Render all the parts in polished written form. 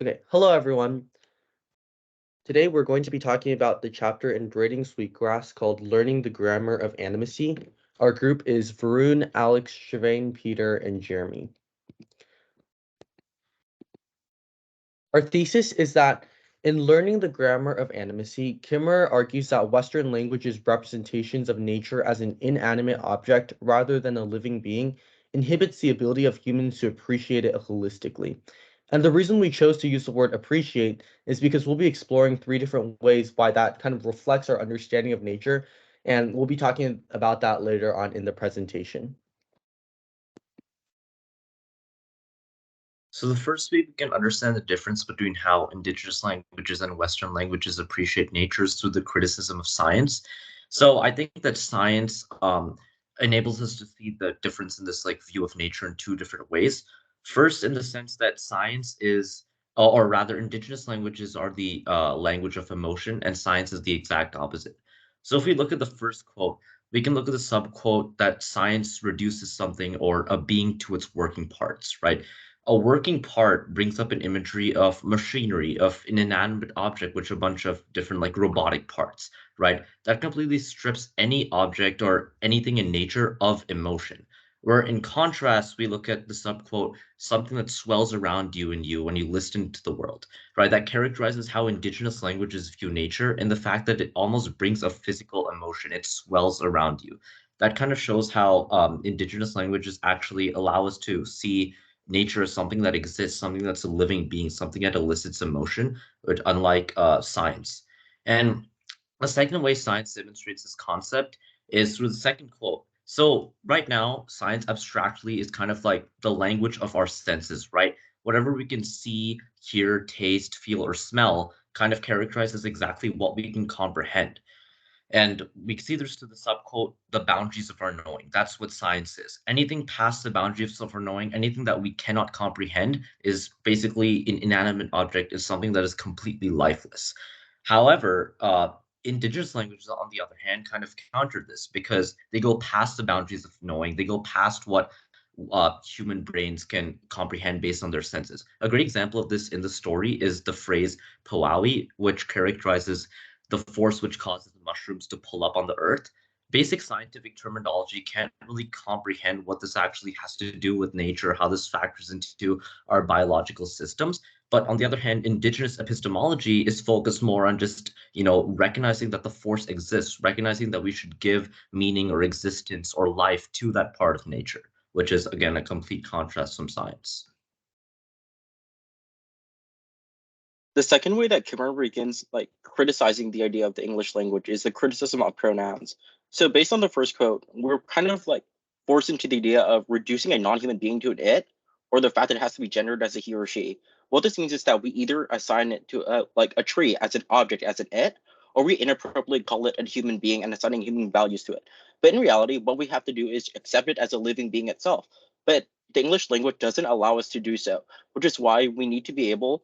Okay, hello everyone. Today we're going to be talking about the chapter in Braiding Sweetgrass called Learning the Grammar of Animacy. Our group is Varun, Alex, Shiven, Peter, and Jeremy. Our thesis is that in learning the grammar of animacy, Kimmerer argues that Western languages' representations of nature as an inanimate object rather than a living being inhibits the ability of humans to appreciate it holistically. And the reason we chose to use the word appreciate is because we'll be exploring three different ways why that kind of reflects our understanding of nature, and we'll be talking about that later on in the presentation. So the first way we can understand the difference between how indigenous languages and Western languages appreciate nature is through the criticism of science. So I think that science enables us to see the difference in this view of nature in two different ways. First, in the sense that science is, or rather, indigenous languages are the language of emotion, and science is the exact opposite. So if we look at the first quote, we can look at the subquote that science reduces something or a being to its working parts, right? A working part brings up an imagery of machinery, of an inanimate object, which a bunch of different robotic parts, right? That completely strips any object or anything in nature of emotion. Where in contrast, we look at the subquote, something that swells around you and you when you listen to the world, right? That characterizes how indigenous languages view nature and the fact that it almost brings a physical emotion. It swells around you. That kind of shows how indigenous languages actually allow us to see nature is something that exists, something that's a living being, something that elicits emotion, but unlike science. And the second way science demonstrates this concept is through the second quote. So right now, science abstractly is kind of like the language of our senses, right? Whatever we can see, hear, taste, feel, or smell kind of characterizes exactly what we can comprehend. And we see this to the subquote, the boundaries of our knowing. That's what science is. Anything past the boundaries of our knowing, anything that we cannot comprehend, is basically an inanimate object, is something that is completely lifeless. However, indigenous languages, on the other hand, kind of counter this because they go past the boundaries of knowing. They go past what human brains can comprehend based on their senses. A great example of this in the story is the phrase Powawi, which characterizes the force which causes the mushrooms to pull up on the earth. Basic scientific terminology can't really comprehend what this actually has to do with nature, how this factors into our biological systems. But on the other hand, indigenous epistemology is focused more on just, recognizing that the force exists, recognizing that we should give meaning or existence or life to that part of nature, which is again a complete contrast from science. The second way that Kimmer begins criticizing the idea of the English language is the criticism of pronouns. So based on the first quote, we're kind of forced into the idea of reducing a non-human being to an it, or the fact that it has to be gendered as a he or she. What this means is that we either assign it to a tree as an object as an it, or we inappropriately call it a human being and assigning human values to it. But in reality, what we have to do is accept it as a living being itself. But the English language doesn't allow us to do so, which is why we need to be able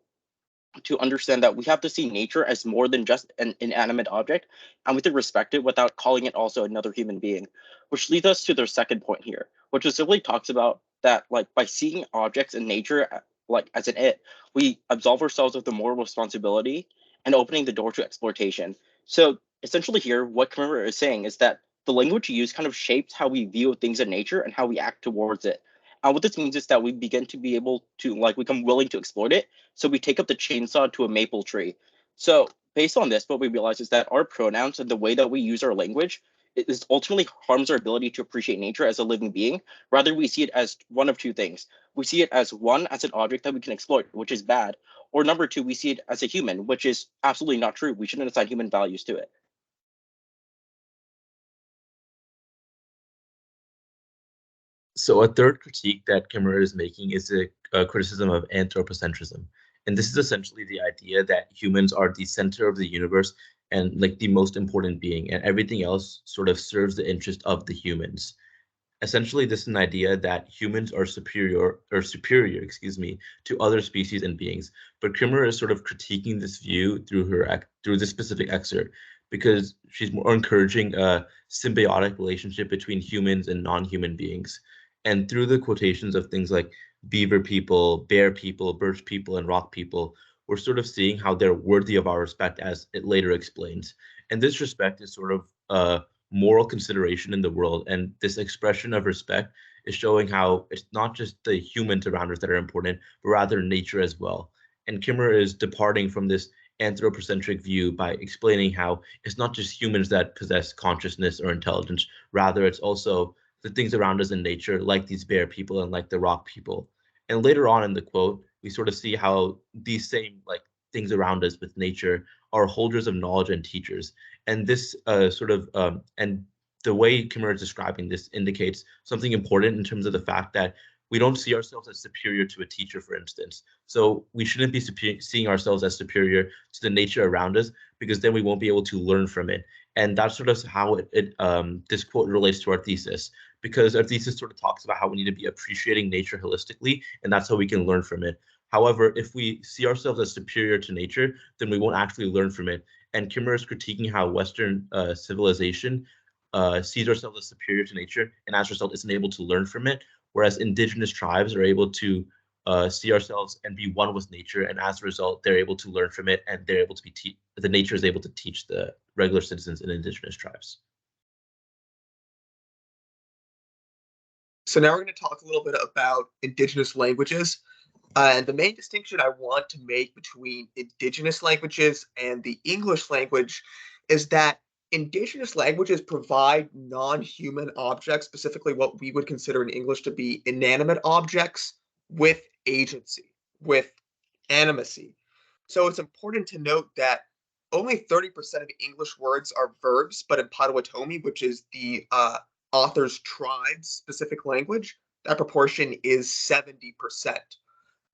to understand that we have to see nature as more than just an inanimate object, and we can respect it without calling it also another human being. Which leads us to their second point here, which simply talks about that by seeing objects in nature as an it, we absolve ourselves of the moral responsibility and opening the door to exploitation. So essentially here, what Camara is saying is that the language we use kind of shapes how we view things in nature and how we act towards it. And what this means is that we begin to be able to become willing to exploit it, so we take up the chainsaw to a maple tree. So based on this, what we realize is that our pronouns and the way that we use our language is ultimately harms our ability to appreciate nature as a living being. Rather, we see it as one of two things. We see it as one, as an object that we can exploit, which is bad. Or number two, we see it as a human, which is absolutely not true. We shouldn't assign human values to it. So a third critique that Kimmerer is making is a criticism of anthropocentrism. And this is essentially the idea that humans are the center of the universe and like the most important being, and everything else sort of serves the interest of the humans. Essentially, this is an idea that humans are superior, excuse me, to other species and beings. But Kimmerer is sort of critiquing this view through this specific excerpt because she's more encouraging a symbiotic relationship between humans and non-human beings. And through the quotations of things like beaver people, bear people, birch people, and rock people, we're sort of seeing how they're worthy of our respect, as it later explains. And this respect is sort of a moral consideration in the world. And this expression of respect is showing how it's not just the humans around us that are important, but rather nature as well. And Kimmer is departing from this anthropocentric view by explaining how it's not just humans that possess consciousness or intelligence, rather, it's also the things around us in nature, like these bear people and like the rock people. And later on in the quote, we sort of see how these same like things around us with nature are holders of knowledge and teachers. And this and the way Kimmer is describing this indicates something important in terms of the fact that we don't see ourselves as superior to a teacher, for instance. So we shouldn't be seeing ourselves as superior to the nature around us, because then we won't be able to learn from it. And that's sort of how this quote relates to our thesis, because our thesis sort of talks about how we need to be appreciating nature holistically, and that's how we can learn from it. However, if we see ourselves as superior to nature, then we won't actually learn from it. And Kimmer is critiquing how Western civilization sees ourselves as superior to nature, and as a result, isn't able to learn from it, whereas indigenous tribes are able to see ourselves and be one with nature, and as a result, they're able to learn from it, and they're able to be the nature is able to teach the regular citizens in indigenous tribes. So now we're going to talk a little bit about indigenous languages. And the main distinction I want to make between indigenous languages and the English language is that indigenous languages provide non-human objects, specifically what we would consider in English to be inanimate objects, with agency, with animacy. So it's important to note that only 30% of English words are verbs, but in Potawatomi, which is the author's tribe's specific language, that proportion is 70%.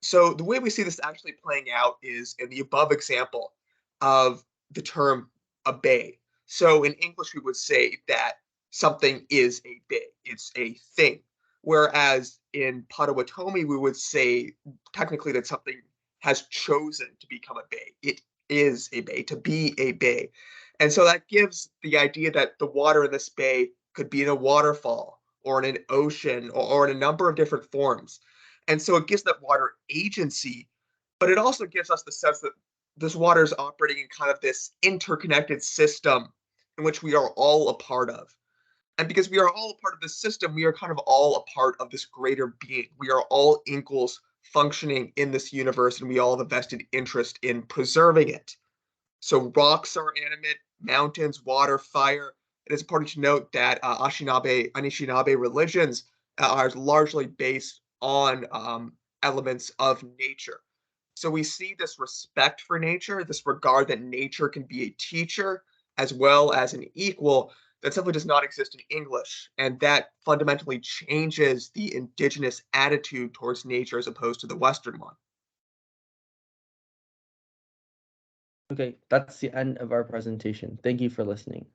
So the way we see this actually playing out is in the above example of the term a bay. So in English, we would say that something is a bay, it's a thing. Whereas in Potawatomi, we would say technically that something has chosen to become a bay. It is a bay, to be a bay. And so that gives the idea that the water in this bay could be in a waterfall or in an ocean or in a number of different forms. And so it gives that water agency, but it also gives us the sense that this water is operating in kind of this interconnected system in which we are all a part of. And because we are all a part of this system, we are kind of all a part of this greater being. We are all equals functioning in this universe, and we all have a vested interest in preserving it. So rocks are animate, mountains, water, fire. It is important to note that Anishinaabe religions are largely based on elements of nature. So we see this respect for nature, this regard that nature can be a teacher as well as an equal that simply does not exist in English. And that fundamentally changes the indigenous attitude towards nature as opposed to the Western one. Okay, that's the end of our presentation. Thank you for listening.